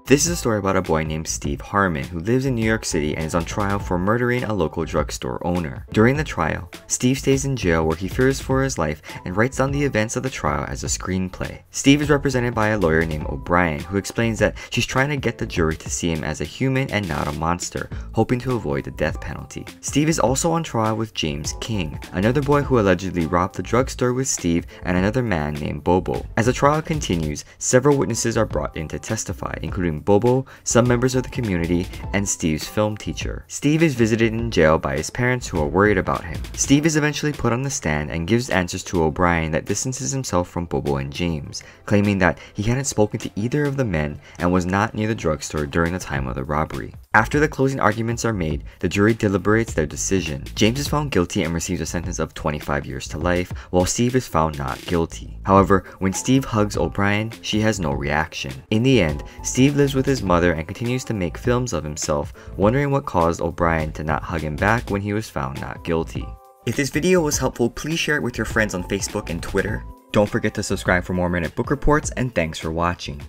This is a story about a boy named Steve Harmon who lives in New York City and is on trial for murdering a local drugstore owner. During the trial, Steve stays in jail where he fears for his life and writes down the events of the trial as a screenplay. Steve is represented by a lawyer named O'Brien who explains that she's trying to get the jury to see him as a human and not a monster, hoping to avoid the death penalty. Steve is also on trial with James King, another boy who allegedly robbed the drugstore with Steve and another man named Bobo. As the trial continues, several witnesses are brought in to testify, including Bobo, some members of the community, and Steve's film teacher. Steve is visited in jail by his parents who are worried about him. Steve is eventually put on the stand and gives answers to O'Brien that distances himself from Bobo and James, claiming that he hadn't spoken to either of the men and was not near the drugstore during the time of the robbery. After the closing arguments are made, the jury deliberates their decision. James is found guilty and receives a sentence of 25 years to life, while Steve is found not guilty. However, when Steve hugs O'Brien, she has no reaction. In the end, Steve lives with his mother and continues to make films of himself, wondering what caused O'Brien to not hug him back when he was found not guilty. If this video was helpful, please share it with your friends on Facebook and Twitter. Don't forget to subscribe for more Minute Book Reports, and thanks for watching.